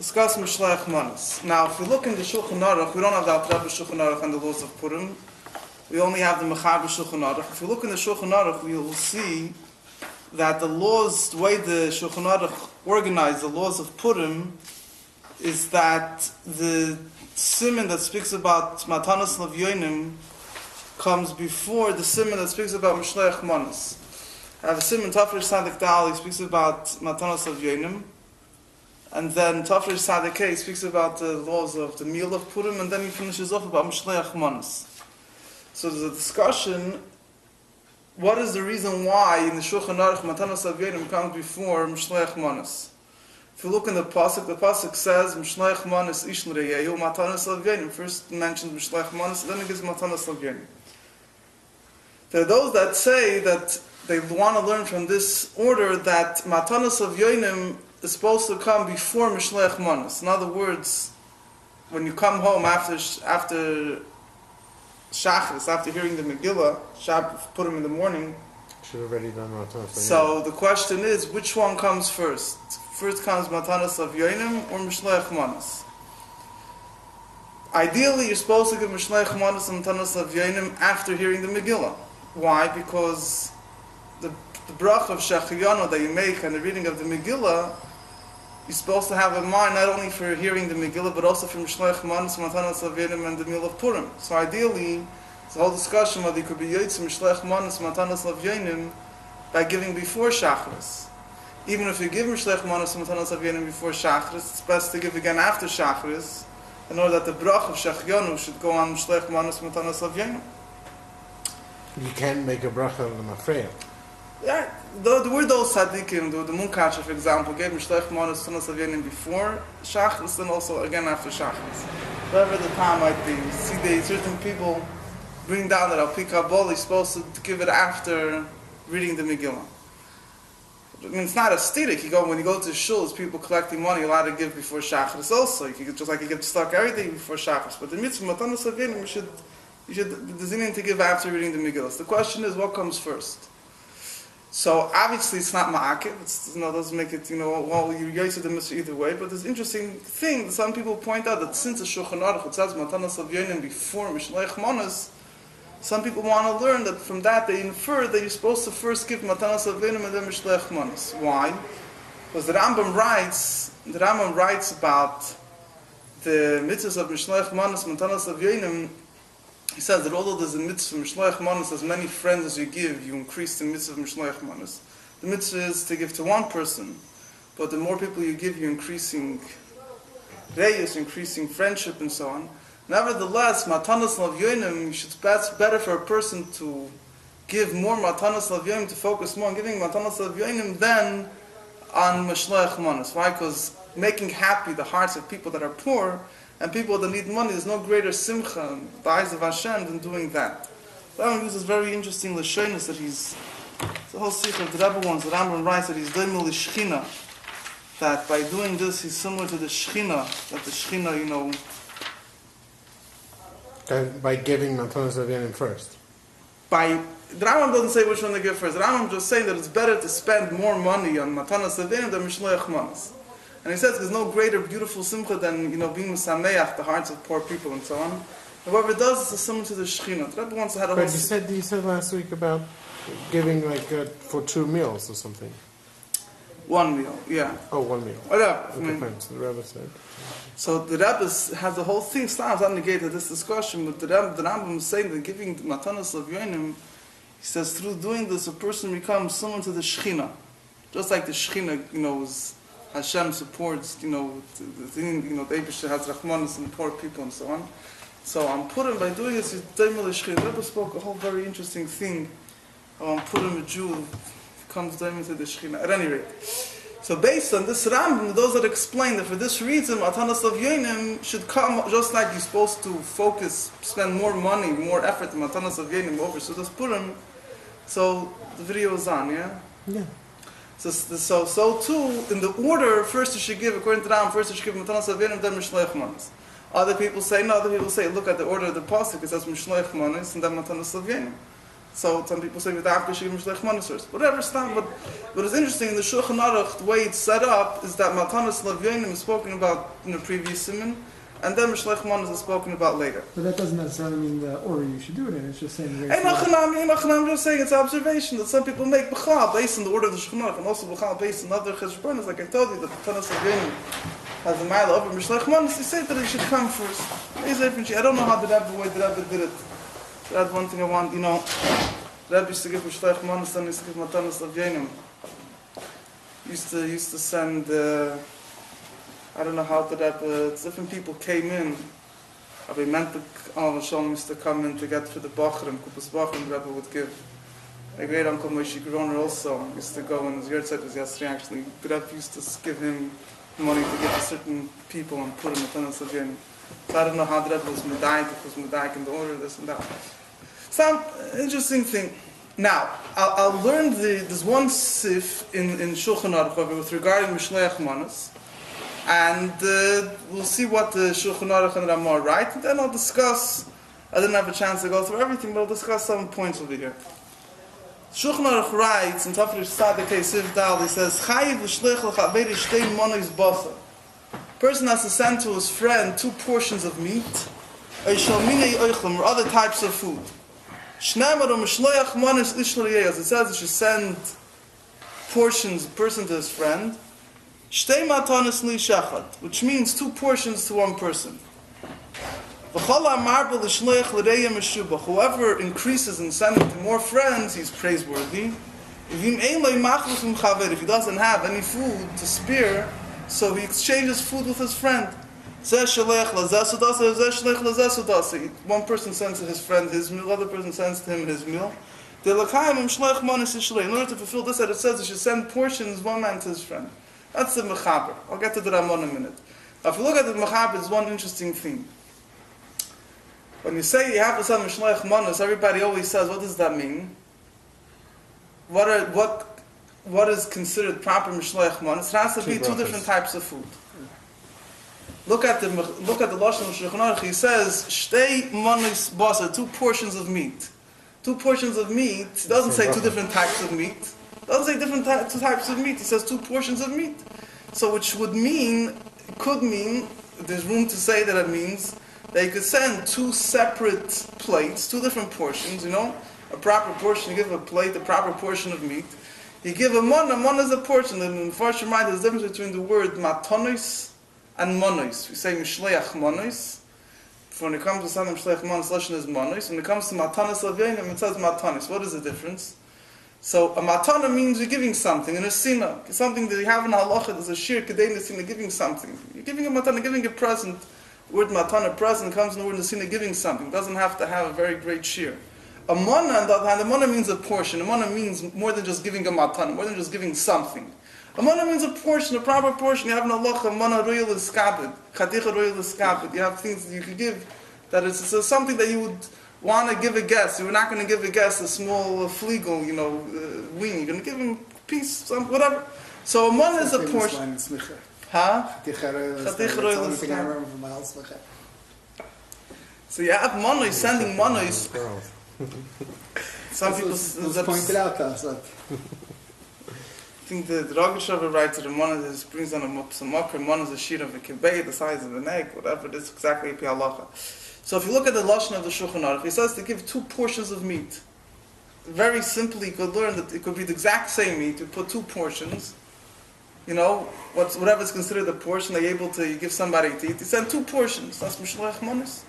discuss Mishloach Manos. Now, if we look in the Shulchan Aruch, we don't have the Alter Rebbe Shulchan Aruch and the laws of Purim. We only have the Mechaber Shulchan Aruch. If we look in the Shulchan Aruch, we will see that the laws, the way the Shulchan Aruch organized the laws of Purim, is that the siman that speaks about Matanos Lavyonim comes before the siman that speaks about Mishloach Manos. I have a siman Tafresh Sadik Dal, he speaks about Matanos Lavyonim. And then Tafresh Sadik K speaks about the laws of the meal of Purim, and then he finishes off about Mishloach Manos. So there's a discussion, what is the reason why in the Shulchan Aruch Matanos Lavyonim comes before Mishloach Manos? If you look in the Pasuk says Mishloach Manos Ishn Reyehu Matanos Lavyonim. First mentions Mishloach Manos, then it gives Matanos Lavyonim. There are those that say that they want to learn from this order that Matanos Lavyonim is supposed to come before Mishloach Manos. In other words, when you come home after Shachris, after hearing the Megillah, put them in the morning. Should have already done Matanos. So the question is, which one comes first? First comes Matanos Lavyonim or Mishloach Manos? Ideally, you're supposed to give Mishloach Manos and Matanos Lavyonim after hearing the Megillah. Why? Because the brach of Shachiyano that you make and the reading of the Megillah, you're supposed to have in mind not only for hearing the Megillah, but also for Mishloach Manos, Matanos Lavyonim, and the meal of Purim. So ideally, it's a whole discussion whether you could be Yotze Mishloach Manos, Matanos Lavyonim by giving before Shachris. Even if you give Mishloach Manos, Matanos Lavyonim before Shachris, it's best to give again after Shachris, in order that the brach of Shachiyanu should go on Mishloach Manos, Matanos Lavyonim. You can't make a bracha of the mafreya. Yeah, there were those tzaddikim, the Munkasha, for example, gave Mishloach Manos, Matanos Lavyonim before Shachris, and also again after Shachris. Whatever the time might be. You see, certain people bring down that Al-Pi Kabbalah is supposed to give it after reading the Megillah. I mean, it's not a stirik. When you go to shuls, people collecting money, you're allowed to give before Shachris also. You can, just like you give stock everything before Shachris. But the mitzvah, Matanos Lavyonim, you should be designated to give after reading the Megillah. So the question is, what comes first? So obviously it's not ma'akiv. It doesn't make it, well, you're yotze the mitzvah either way. But there's an interesting thing that some people point out that since the Shulchan Aruch it says Matanos Lavyonim before Mishloach Manos, some people want to learn that from that they infer that you're supposed to first give Matanos Lavyonim and then Mishloach Manos. Why? Because the Rambam writes about the mitzvahs of Mishloach Manos, Matanos Lavyonim. He says that although there's a mitzvah Mishloach Manos, as many friends as you give, you increase the mitzvah of Mishloach Manos. The mitzvah is to give to one person, but the more people you give, you're increasing reyus, increasing friendship, and so on. Nevertheless, Matanos Lavyonim, it's better for a person to give more Matanos Lavyonim, to focus more on giving Matanos Lavyonim than on Mishloach Manos. Why? Because making happy the hearts of people that are poor and people that need money, there's no greater simcha in the eyes of Hashem than doing that. The Rambam uses very interesting lashonos that it's the whole secret of the Rebbe ones. The Rambam writes that he's doimel l'shchina, that by doing this he's similar to the shchina, that the shchina, By giving Matanos Lavyonim first. The Rambam doesn't say which one to give first. The Rambam just saying that it's better to spend more money on Matanos Lavyonim than Mishloach Manos. And he says there's no greater beautiful simcha than being sameach, the hearts of poor people and so on. And whoever does this is similar to the Shekhinah. The Rebbe wants to have a whole. But you said last week about giving for 2 meals or something. 1 meal, yeah. Oh, 1 meal. Oh, yeah. Depends. The Rebbe said. So the Rebbe has the whole thing. It's not negated this discussion, but the Rambam is saying that giving Matanos Lavyonim, he says through doing this a person becomes similar to the Shekhinah, just like the Shekhinah, is. Hashem supports, the thing, the Eibusha has Rachmanis and poor people and so on. So on Purim, by doing this, he's Daimel Ishchid. The Rebbe spoke a whole very interesting thing. On Purim, a Jew comes Daimel to the Shechina. At any rate. So based on this Rambam, those that explain that for this reason, Matanos Lavyonim should come just like you're supposed to spend more money, more effort in Matanos Lavyonim over Sudas Purim. So the video is on, yeah? Yeah. So too, in the order, first you should give, according to Ram, first you should give Matanos Lavyonim, then Mishloach Manos. Other people say, look at the order of the Pasuk, it says Mishloach Manos, and then Matanos Lavyonim. So some people say V'davka Shigim Mishloach Manos first. Whatever, stop. But what is interesting in the Shulchan Aruch, the way it's set up is that Matanas Lavyonim is spoken about in the previous siman, and then Mishloach Manos is spoken about later. But that doesn't necessarily mean the order you should do it in. It's just saying. I'm just saying it's an observation that some people make b'chal based on the order of the Shulchan Aruch, and also b'chal based on other cheshbonos. Like I told you, that Matanas Lavyonim has a mile over Mishloach Manos. They say that it should come first. I don't know how the Rebbe did it. That's one thing I want, the Rebbe used to give Mishloach Manos, then used to give Matanas Lavyonim. Used to send, I don't know how the Rebbe, different people came in. Rabbi Mentek Al Shalom used to come in to get for the Bachrim, Kupas Bachrim the Rebbe would give. My great uncle Moshe Groner also used to go, and his yahrzeit was yesterday actually. The Rebbe used to give him money to give to certain people and put him Matanas Lavyonim. So I don't know how the Rebbe was Medaik in the order, this and that. Some interesting thing. Now, I'll learn there's one sif in Shulchan Aruch with regarding Mishloach Manos, and we'll see what the Shulchan Aruch and Ramah write, and then I'll discuss. I didn't have a chance to go through everything, but I'll discuss some points over here. Shulchan Aruch writes in Tafrish Sadek Sif Dal, he says, Chayiv l'shleich l'chaveri shtein monos basar. Person has to send to his friend 2 portions of meat, or other types of food. It says he should send portions, person to his friend, which means 2 portions to one person. Whoever increases in sending to more friends, he's praiseworthy. If he doesn't have any food to spare, so he exchanges food with his friend. One person sends to his friend his meal, the other person sends to him his meal. In order to fulfill this, it says he should send portions, one man to his friend. That's the Mechaber. I'll get to the Ramon in a minute. Now, if you look at the Mechaber, it's one interesting thing. When you say you have to send Mishloach Manos, everybody always says, what does that mean? What is considered proper Mishloach Manos? It has to be 2 different types of food. Look at the Lashon of Shulchan Aruch. He says, "Shtei monos basar," 2 portions of meat. 2 portions of meat. It doesn't say 2 different types of meat. It doesn't say 2 types of meat. It says 2 portions of meat. So, which could mean, there's room to say that it means that you could send 2 separate plates, 2 different portions. A proper portion. You give a plate, a proper portion of meat. You give a mon is a portion. And in the first reminder, there's a difference between the word matonos and monos. We say Mishloach Manos. When it comes to something Mishloach Manos, Lashon is monos. When it comes to Matanas Lavyonim, it says Matanos. What is the difference? So a matana means you're giving something, and a sina, something that you have in halacha. There's a shir kedei nesina, giving something. You're giving a matana, giving a present. The word matana, present, comes from the word nesina, giving something. It doesn't have to have a very great shir. A mana, on the other hand, a mana means a portion. A mana means more than just giving a matana, more than just giving something. A mana means a portion, a proper portion. You have an halacha, mana royal iskabed, chaticha royal iskabed. You have things that you could give, that it's something that you would want to give a guest. You're not going to give a guest a small fliegel, weenie. You're going to give him a piece, whatever. So a mana is a portion. Huh? Chaticha royal iskabed. So you have monos, sending monos. Some people pointed out to us. I think the Rogashover writes that monos brings on a mokher, monos a sheet of a kibbeh, the size of an egg, whatever it is, exactly a halacha. So if you look at the lashon of the Shulchan Aruch, he says to give 2 portions of meat. Very simply, you could learn that it could be the exact same meat. You put 2 portions. Whatever is considered a portion, they're able to give somebody to eat. He send 2 portions. That's Mishloach Manos.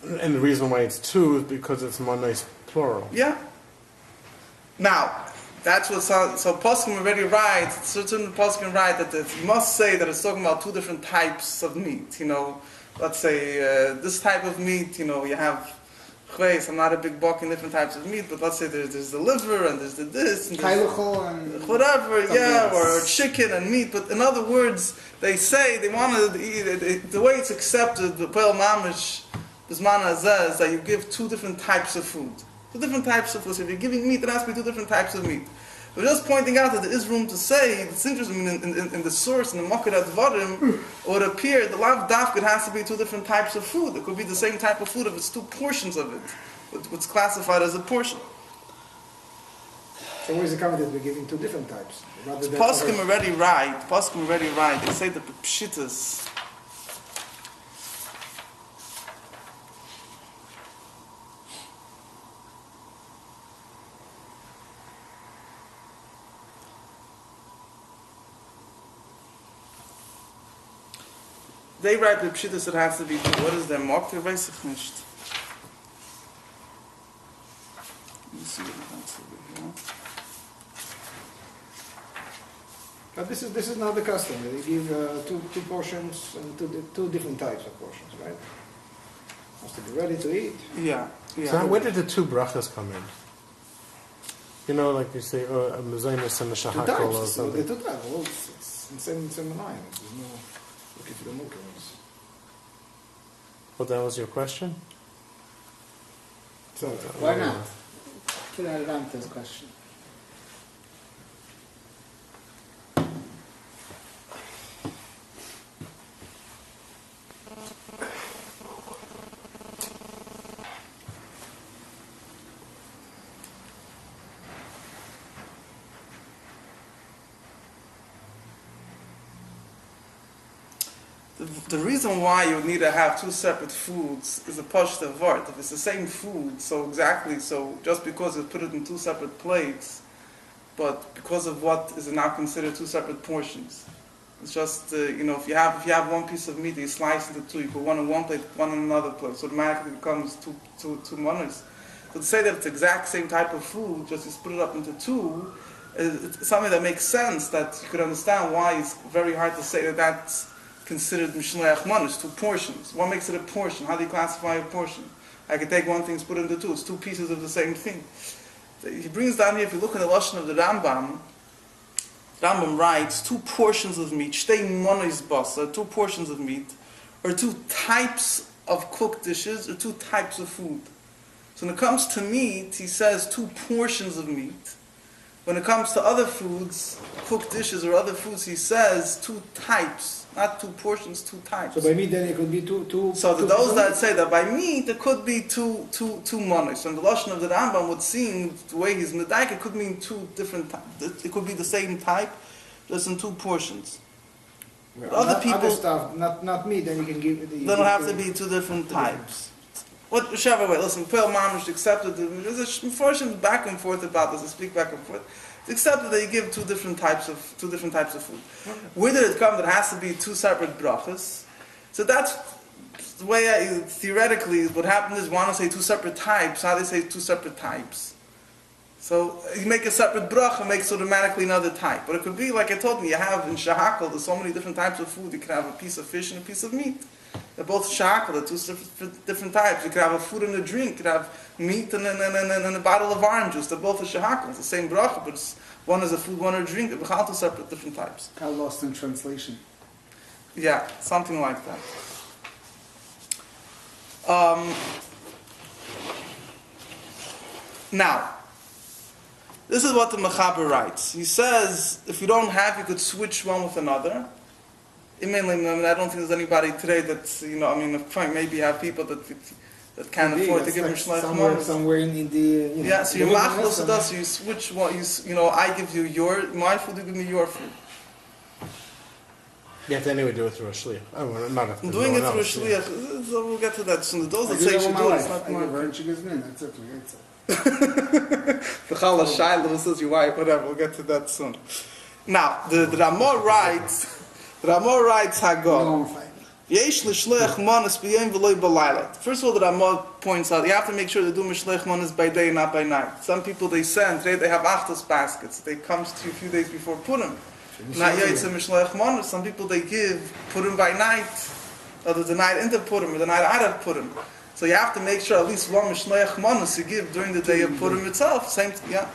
And the reason why it's 2 is because it's monos plural. Yeah. Now, that's what so Poskim already write. Certain Poskim write that you must say that it's talking about 2 different types of meat. Let's say this type of meat. You have chayes. I'm not a big buck in different types of meat, but let's say there's the liver and there's the this and whatever. Yeah, or chicken and meat. But in other words, they say they want to eat the way it's accepted. The Peil Mamish. Bismana says that you give 2 different types of food. 2 different types of food. So if you're giving meat, it has to be 2 different types of meat. We're just pointing out that there is room to say, it's interesting, in the source, in the Makar Advarim, it would appear the lav dafk, it has to be 2 different types of food. It could be the same type of food if it's 2 portions of it. What's classified as a portion. So where's the comment that we're giving two different types? Rather than Poskim other- already right. Poskim already right. They say that the pshitas. They write the pshitas it has to be. What is their mock? Weiß ich nicht. Let me see what it has over here. But this is not the custom. They give two portions and two different types of portions, right? Has to be ready to eat. Yeah. So where did the two brachas come in? You know, like you say, a mezainis and a Two shahakol types. or So the something. two types. Well, it's in same line. There's no looking for the mukkahs. Well, that was your question? So Why not? Can I answer this question? The reason why you would need to have two separate foods is a pashta vart. If it's the same food, so just because you put it in two separate plates, but because of what is now considered two separate portions. It's just, if you have one piece of meat, you slice into two, you put one in one plate, one in another plate, so automatically it becomes two manos. So to say that it's the exact same type of food, just you split it up into two, it's something that makes sense, that you could understand why it's very hard to say that that's considered Mishloach Manos, two portions. What makes it a portion? How do you classify a portion? I could take one thing and split it into two. It's two pieces of the same thing. He brings down here, if you look at the Lashon of the Rambam writes, two portions of meat, shtei monos basa, two portions of meat, or two types of cooked dishes, or two types of food. So when it comes to meat, he says two portions of meat. When it comes to other foods, cooked dishes or other foods, he says two types, not two portions, two types. by meat then it could be two. So two those that portions? say that by meat it could be two manos. And the lashon of the Rambam would seem the way he's medaik, it could mean two different types. It could be the same type, just in two portions. Well, other people- other stuff, not meat. Then you can give. They don't have to be two different types. Whichever way, listen, Peel Mamish accepted, there's a portion back and forth about this, I speak back and forth. It's accepted that you give two different types of food. Okay. Where did it come that it has to be two separate brachas? So that's the way theoretically what happened is one to say two separate types, how they say two separate types. So you make a separate bracha, makes automatically another type. But it could be like I told you have in shahakal, there's so many different types of food. You can have a piece of fish and a piece of meat. They're both shahakal, they're two different types. You could have a food and a drink. You could have meat and a bottle of orange juice. They're both a shahakal. It's the same bracha, but one is a food, one is a drink. They're two separate different types. Got lost in translation. Yeah, something like that. Now, this is what the Mechaber writes. He says, if you don't have, you could switch one with another. I don't think there's anybody today that, maybe you have people that can't Indeed, afford to that's give them like shleich somewhere, manos. somewhere in the. Yeah, so the you wilderness machlos and- does, you switch one, I give you my food, you give me your food. You have to anyway do it through a shliach. Oh, not if I'm there's doing no it one through a else, yeah. shliach, so we'll get to that soon. Those I that do say you that should all do my it, it's life. not I my give her and she gives me. That's it. It's it. The challah shayla says your wife, whatever. We'll get to that soon. Now, the Ramah writes Haggadah. No, fine. Yesh l'shleich manos b'yom v'loy b'layla. First of all, the Ramah points out you have to make sure to do mishleich manos by day, not by night. Some people they send today they have achtos baskets. They come to you a few days before Purim. Not yaitz mishleich manos. Some people they give Purim by night, or the night into Purim or the night out of Purim. So you have to make sure at least one mishleich manos you give during the day of Purim itself. Same, yeah.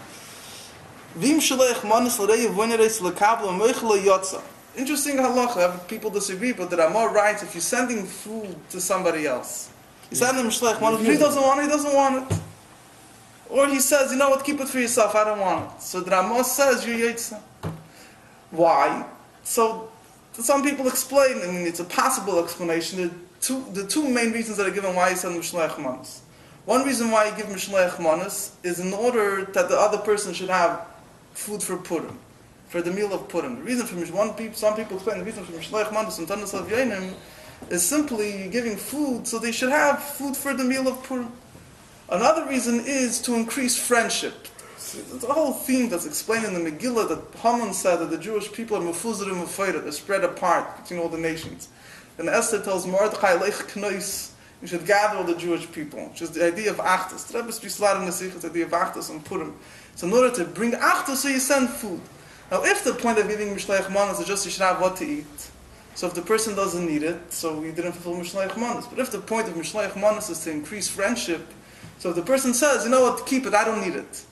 Vim shleich manos l'rei v'oneres l'kabla moichel yotza. Interesting halacha. People disagree, but the Ramah writes if you're sending food to somebody else, you send him shleich manos. If he doesn't want it. Or he says, you know what, keep it for yourself. I don't want it. So the Ramah says you're yotza. Why? So some people explain. I mean, it's a possible explanation. The two main reasons that are given why you send mishleach manos. One reason why you give mishleach manos is in order that the other person should have food for Purim, for the meal of Purim. The reason for some people explain the reason for Mishloach Manos and Tanas Avyonim is simply giving food so they should have food for the meal of Purim. Another reason is to increase friendship. It's a whole theme that's explained in the Megillah that Haman said that the Jewish people are mefuzerim ufayda, they're spread apart between all the nations. And Esther tells Mordechai, Lech Knois, you should gather all the Jewish people, which is the idea of Achdus. The Rebbe speaks a lot in the Sikh, the idea of Achdus and Purim. So in order to bring Achdus, so you send food. Now if the point of giving Mishloach Manos is just you should have what to eat, so if the person doesn't need it, so we didn't fulfill Mishloach Manos. But if the point of Mishloach Manos is to increase friendship, so if the person says, you know what, keep it, I don't need it,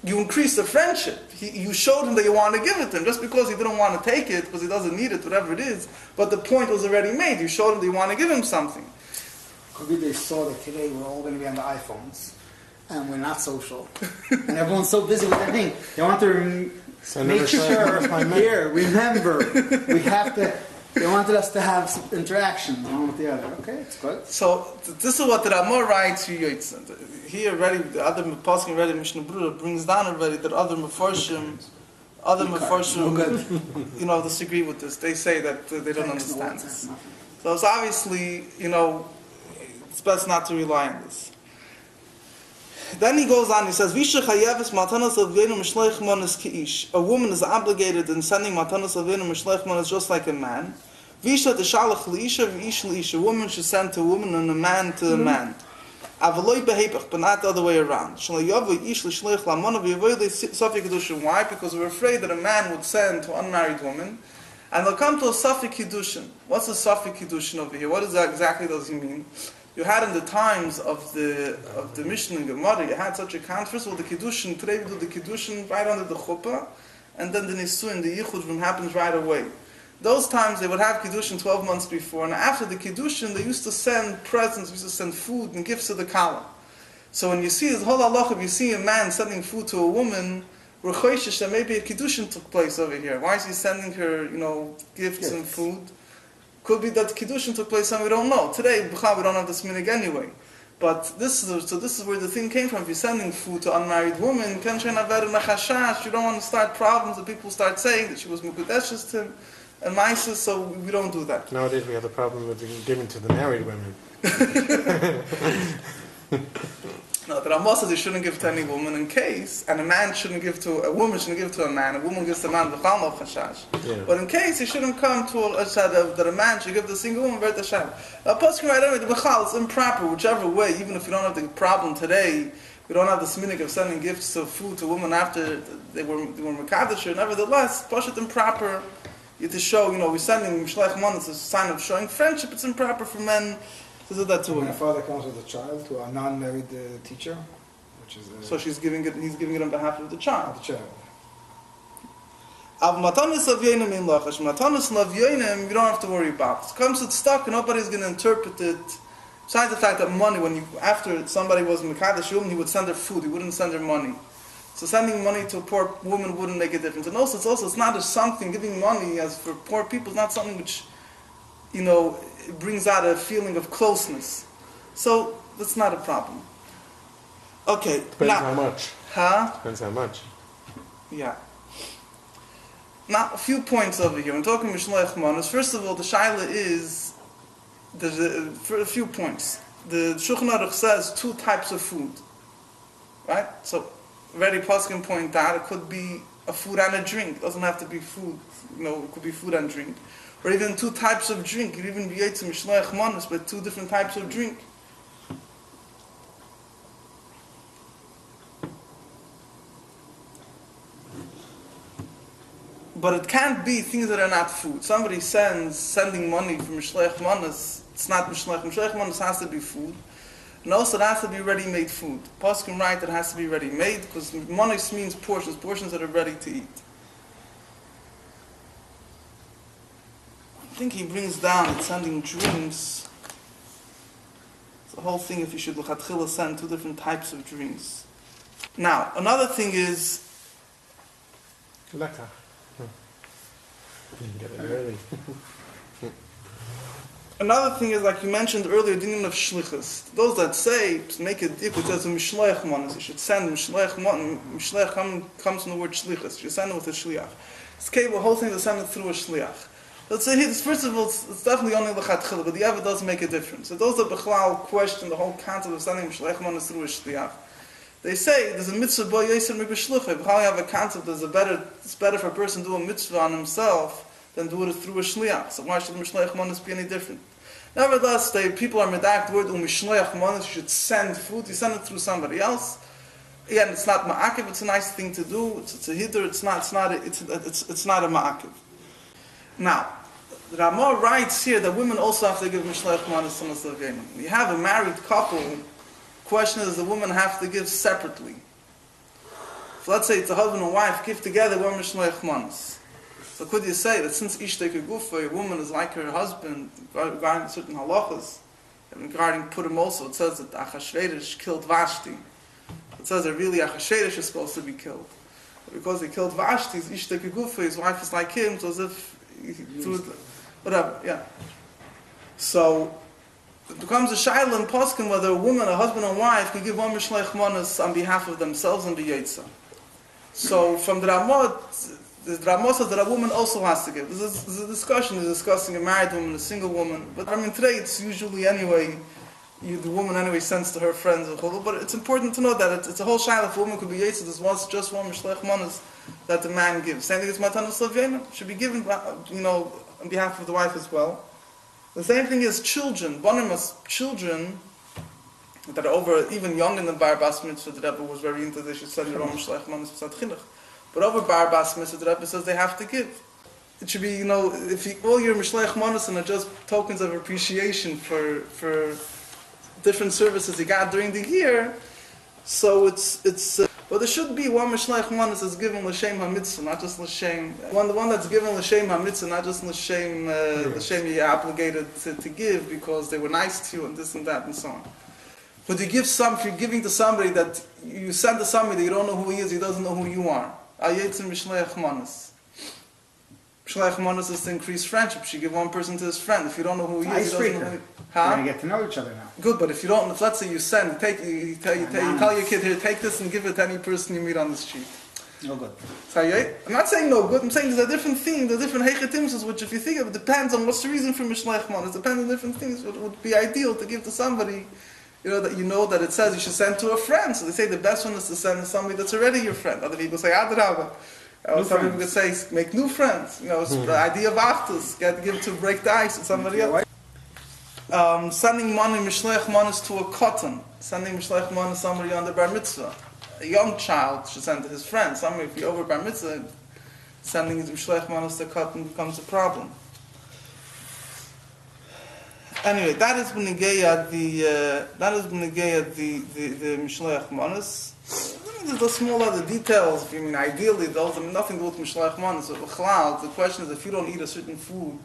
you increase the friendship. You showed him that you want to give it to him, just because he didn't want to take it, because he doesn't need it, whatever it is, but the point was already made. You showed him that you want to give him something. Could be they saw that today we're all going to be on the iPhones, and we're not social, and everyone's so busy with their thing. They want to make sure, here, remember, we have to. They wanted us to have some interaction one with the other. Okay, it's good. So this is what the Ramah writes to Yotzin. Here already, the other Paskin already, Mishnah Brura brings down already that other Mefarshim, disagree with this. They say that they don't understand this. So it's obviously, it's best not to rely on this. Then he goes on, he says, a woman is obligated in sending matanas avinu mishloach manos just like a man. A woman should send to a woman and a man to a man. But not the other way around. Why? Because we're afraid that a man would send to an unmarried woman and they'll come to a Safik Kiddushin. What's a Safik Kiddushin over here? What exactly does he mean? You had in the times of the Mishnah and Gemara, you had such a count. First of all, the Kiddushin, today we do the Kiddushin right under the Chuppah, and then the Nisuin, the Yichud happens right away. Those times they would have Kiddushin 12 months before, and after the Kiddushin they used to send presents, used to send food and gifts to the Kala. So when you see this whole halacha, if you see a man sending food to a woman, we're choishish that maybe a Kiddushin took place over here. Why is he sending her, gifts and food? Could be that Kiddushin took place and we don't know. Today, we don't have this minig anyway. But this is where the thing came from. If you're sending food to unmarried women, you don't want to start problems that people start saying that she was mukudeshes to him and Mises, so we don't do that. Nowadays we have the problem with giving to the married women. No, the Ramah says you shouldn't give to any woman in case, and a woman shouldn't give to a man, a woman gives to a man, but in case you shouldn't come to that a man should give to a single woman, Vert Hashem. Poskim right away, the Bechal is improper, whichever way, even if you don't have the problem today, we don't have the sminik of sending gifts of food to women after they were Mekadosh, nevertheless, push it improper, to show, we're sending Mishloach Manos as a sign of showing friendship, it's improper for men to do that to women. My father comes with a child to a non-married teacher, which is so he's giving it on behalf of the child. the child. Matanas avyonim in lachash. Matanas avyonim, you don't have to worry about. It comes with stuck, and nobody's going to interpret it. Besides the fact that money, after somebody was Mekadosh, he would send her food, he wouldn't send her money. So sending money to a poor woman wouldn't make a difference. And also, it's not just something, giving money as for poor people is not something which, it brings out a feeling of closeness. So that's not a problem. Okay. Depends how much. Huh? Depends how much. Yeah. Now, a few points over here. When talking Mishloach Manos, first of all, the shaila is, for a few points. The Shulchan Aruch says 2 types of food. Right? So, very Paskin point out, it could be a food and a drink. It doesn't have to be food. It could be food and drink. Or even 2 types of drink. It could even be Yitzim Mishloach Manos, but 2 different types of drink. But it can't be things that are not food. Somebody sending money for Mishloach Manos, it's not Mishloach. Mishloach Manos has to be food. And also it has to be ready-made food. Paskin write that it has to be ready-made because manos means portions that are ready to eat. I think he brings down that sending drinks. It's the whole thing if you should l'chatchila send 2 different types of drinks. Now, another thing is Lekker. You can get it early. Another thing is, like you mentioned earlier, the meaning of shlichus. Those that say, make it equal to Mishloach Manos, you should send Mishloach Manos. Mishloach comes from the word shlichus. You should send it with a shliach. It's capable, the whole thing to send it through a shliach. Let's say here, first of all, it's definitely only l'chatchila, but the Eva does make a difference. So those that Bechlal question the whole concept of sending Mishloach Manos through a shliach, they say there's a mitzvah bo yosem mibeshlucha. Bechlal you have a concept it's better for a person to do a mitzvah on himself than do it through a shliach. So why should Mishloach Manos be any different? Nevertheless, people are medakt the word Mishloach Manos. You should send food. You send it through somebody else. Again, it's not ma'akiv. It's a nice thing to do. It's a hitter. It's not a ma'akiv. Now, the Ramah writes here that women also have to give Mishloach Manos to Nasavim. You have a married couple. Question is, does the woman have to give separately? So let's say it's a husband and wife give together one Mishloach Manos. So could you say that since Ishteke Gufa, a woman is like her husband regarding certain halachas, and regarding Purim also, it says that Achashverosh killed Vashti. It says that really Achashverosh is supposed to be killed. But because he killed Vashti, Ishteke Gufa, his wife is like him, so as if he threw it, whatever, yeah. So it becomes a shaila in Poskim whether a woman, a husband and wife can give one Mishloach Manos on behalf of themselves and the Yetza. So from the Ramah says that a woman also has to give. This is a discussion. They're discussing a married woman, a single woman. But I mean, today it's usually anyway, the woman anyway sends to her friends. But it's important to know that it's a whole shaila. If a woman could be yetzer, there's just one Mishloach Manos that the man gives. Same thing as Matanos Lavena should be given, on behalf of the wife as well. The same thing is children. Children that are over, even young in the Bar Bas Mitzvah, the Rebbe was very into this. She said, Mishloach Manos B'sat Chinuch. But over Bar Bas Mitzvah, the Rebbe says they have to give. It should be, if all your Mishloach Manos are just tokens of appreciation for different services you got during the year, so but there should be one Mishloach Manos is given l'shem ha-mitzvah, not just l'shem. The one that's given l'shem ha-mitzvah, not just l'shem you're obligated to give because they were nice to you and this and that and so on. But if you're giving to somebody that you send to somebody that you don't know who he is, he doesn't know who you are. Ayetzim Mishloach Manos. Mishloach Manos is to increase friendship. You give one person to his friend. If you don't know who he is, he doesn't know who he is. We're going to get to know each other now. Good, but if let's say you send, you tell your kid, here, take this and give it to any person you meet on the street. No good. So, I'm not saying no good, I'm saying there's a different theme, there's different heichetimsus, which if you think of it, depends on what's the reason for Mishloach Manos. It depends on different things. It would be ideal to give to somebody, that it says you should send to a friend. So they say the best one is to send to somebody that's already your friend. Other people say, Adrabah. Some people could say, make new friends. It's the idea of aftas. Give to break the ice with somebody else. Sending money, Mishloach Manos to a cotton. Sending Mishloach Manos to somebody on the Bar Mitzvah. A young child should send to his friend. Somebody, if you're over Bar Mitzvah, sending his Mishloach Manos to a cotton becomes a problem. Anyway, that has been the Mishloach Manos. There's the small other details. Ideally, those have nothing to do with Mishloach Manos. The question is, if you don't eat a certain food,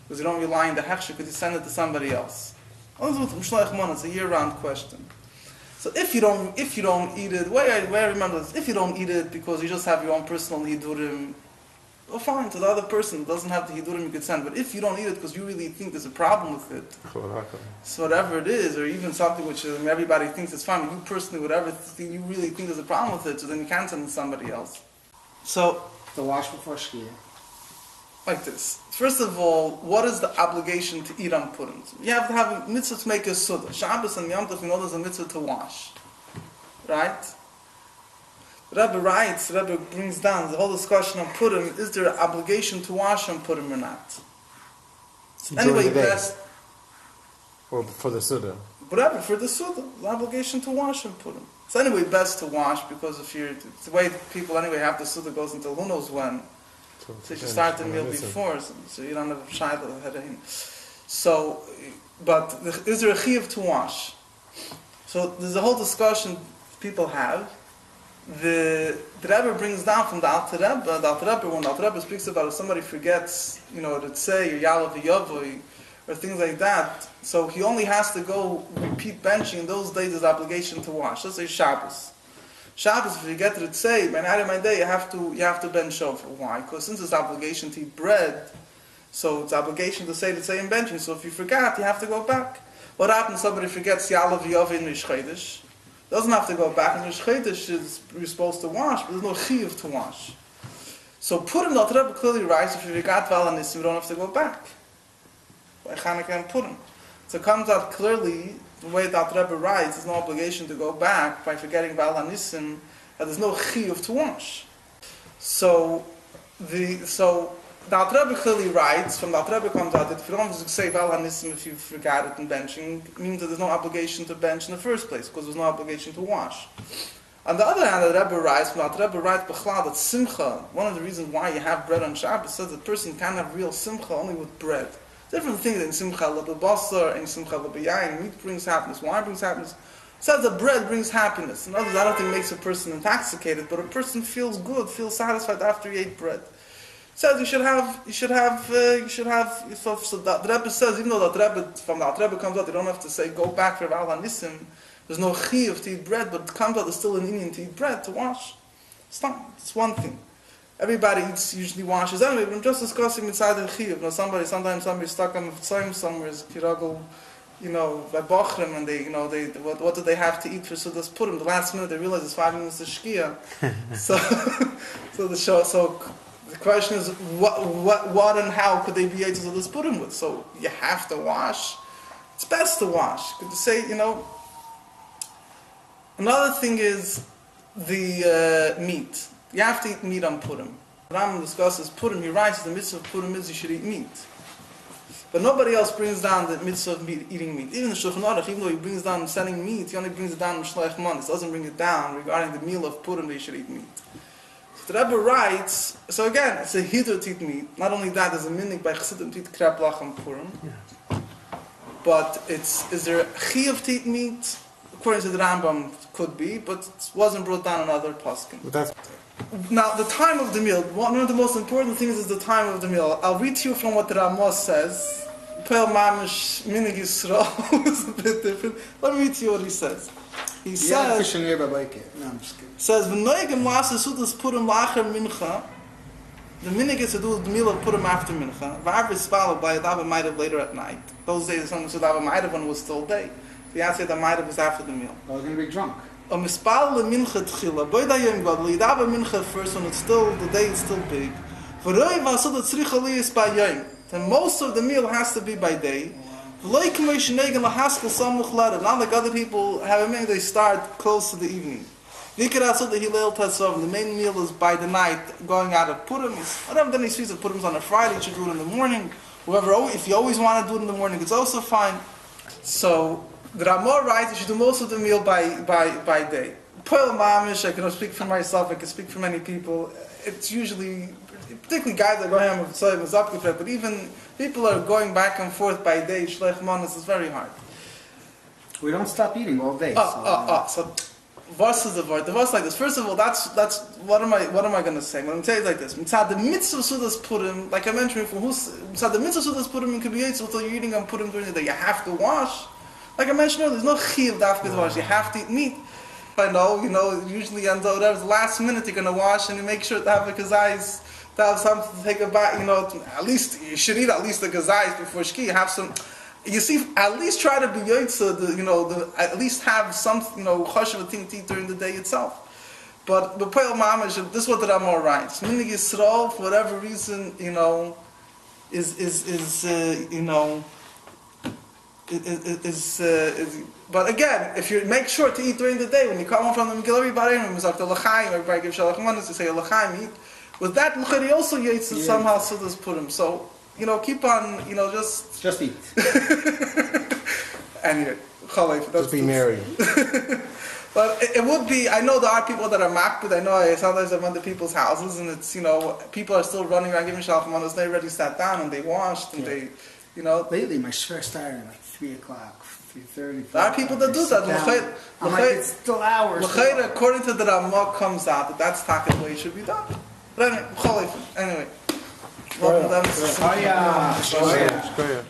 because you don't rely on the hechsher, could you send it to somebody else? Only with Mishloach Manos, it's a year-round question. So if you don't eat it, where I remember this, if you don't eat it because you just have your own personal hidurim, well, fine, to the other person doesn't have the hidurim you could send. But if you don't eat it because you really think there's a problem with it, so whatever it is, or even something which everybody thinks is fine, but you personally, you really think there's a problem with it, so then you can't send it to somebody else. So the wash before Shkia. Like this. First of all, what is the obligation to eat on Purim? You have to have a mitzvah to make a suda. Shabbos and Yom Tov, there's a mitzvah to wash. Right? The Rebbe brings down the whole discussion on Purim, is there an obligation to wash on Purim or not? So anyway, best... Or for the suda? Whatever, for the suda, the obligation to wash on Purim. So anyway, best to wash, because if the way people anyway have the suda goes until who knows when. So you start the meal before, so you don't have a shayla ahead of him. So, but is there a chiyuv to wash? So there's a whole discussion people have. The Rebbe brings down from the Alter Rebbe, when the Alter Rebbe speaks about if somebody forgets, to say, or Yalav Yavoy, or things like that, so he only has to go repeat benching. In those days, there's obligation to wash. Let's say Shabbos. Shabbos, if you get to say, by night of my day, you have to bench shofar. Why? Because since it's obligation to eat bread, So it's obligation to say the same benching. So if you forgot, you have to go back. What happens if somebody forgets Yalav Yovin Rish Chodesh? Doesn't have to go back, and Rish Chodesh is you're supposed to wash, but there's no chiyuv to wash. So Purim, the Rebbe clearly writes, if you forgot Valanissim, you don't have to go back. By Chanukah and Purim. So it comes out clearly, the way that Rebbe writes, there's no obligation to go back by forgetting Valanissim, that there's no chiyuv to wash. So the Rebbe clearly writes, from the Rebbe comes out that if you don't have to say Valanissim if you forgot it in benching, it means that there's no obligation to bench in the first place, because there's no obligation to wash. On the other hand, the Rebbe writes, Bechlal, that Simcha, one of the reasons why you have bread on Shabbos, says that a person can't have real Simcha only with bread. Different things in Simcha L'Basar and Simcha L'Bayayin. Meat brings happiness, wine brings happiness. It says that bread brings happiness. In other words, I don't think it makes a person intoxicated, but a person feels good, feels satisfied after he ate bread. It says you should have, so the Rebbe says, even though the Rebbe, from the Rebbe comes out, you don't have to say, go back for Val HaNissim. There's no chiyuv to eat bread, but it comes out there's still an Indian to eat bread, to wash. It's one thing. Everybody usually washes anyway, but I'm just discussing inside the chiyuv. Sometimes somebody's stuck on the tzayim somewhere, kiragel, by Bochrim, and what do they have to eat for Sudas Purim? The last minute they realize it's 5 minutes to Shkia. so the question is, what and how could they be able to Sudas Purim with? So you have to wash. It's best to wash. Could you say, Another thing is the meat. You have to eat meat on Purim. Rambam discusses Purim. He writes the mitzvah of Purim is you should eat meat. But nobody else brings down the mitzvah of eating meat. Even the Shulchan Aruch, even though he brings down selling meat, he only brings it down in Mishloach Manos. He doesn't bring it down regarding the meal of Purim that you should eat meat. So the Rebbe writes, so again, it's a hidur to eat meat. Not only that, there's a minhag by Chassidim to eat kreplach on Purim. Yeah. But is there a chiyuv to eat meat? According to the Rambam, could be, but it wasn't brought down in other poskim. Now, the time of the meal. One of the most important things is the time of the meal. I'll read to you from what the Ramos says. Pel Mamish Minig Yisrael is a bit different. Let me read to you what he says. He says, "V'noigim la'asasudas Purim la'achar mincha." The minig is to do the meal of Purim after mincha. V'arvis spalo by Adava Ma'arev later at night. Those days, someone said Adava Ma'arev when it was still day. The answer that Ma'arev was after the meal. I was going to be drunk. Mispal mincha tchila. Boy dayim god l'idava mincha first when it's still the day is still big. V'roi v'asudat tzricha liyis by yom. Then most of the meal has to be by day. V'loi k'mei shenegen l'haskell samuch l'arav. Not like other people have a meal, they start close to the evening. V'ikar asudat hilel tasov. The main meal is by the night, going out of Purim. Whatever then he sees that Purim's on a Friday, you should do it in the morning. If you always want to do it in the morning, it's also fine. So the Ramah writes you should do most of the meal by day. Poel mamish, I can speak for myself, I can speak for many people. It's usually, particularly guys that go home with soy and zapkefet, but even people are going back and forth by day, Mishloach Manos is very hard. We don't stop eating all day. So verse is the word. The verse like this. First of all, that's what am I going to say? Well, I'm telling you like this. Mitzad the mitzvah sudas Purim, like I mentioned before, mitzad the mitzvah sudas Purim can be eaten until you're eating on Purim during the day. You have to wash. Like I mentioned earlier, there's no chiyuv dafka to wash. You have to eat meat. I know, usually on the last minute you're going to wash and you make sure to have a kazais, to have something to take a bath, at least, you should eat at least the kazais before shki. You have some, you see, at least try to be yoitza, at least have some, chashuv thing to eat during the day itself. But Poel Mamish, this is what the Ramah writes. Minig Yisrael, for whatever reason, but again, if you make sure to eat during the day, when you come home from the Megillah, everybody gives Shalach Manos, you say L'chaim, eat. With that, L'chari also yates somehow Sudas Purim. So, keep on, Just eat. Anyway, just be merry. But it would be, I know there are people that are makbid, sometimes I've went to people's houses, and it's, people are still running around giving Shalach Manos, they already sat down, and they washed, and they, Lately, my shver started at like 3 o'clock, 3:30. There are people that do that. I'm like, it's still hours. According to the Ramah, comes out that's taka the way it should be done. But anyway, welcome to them.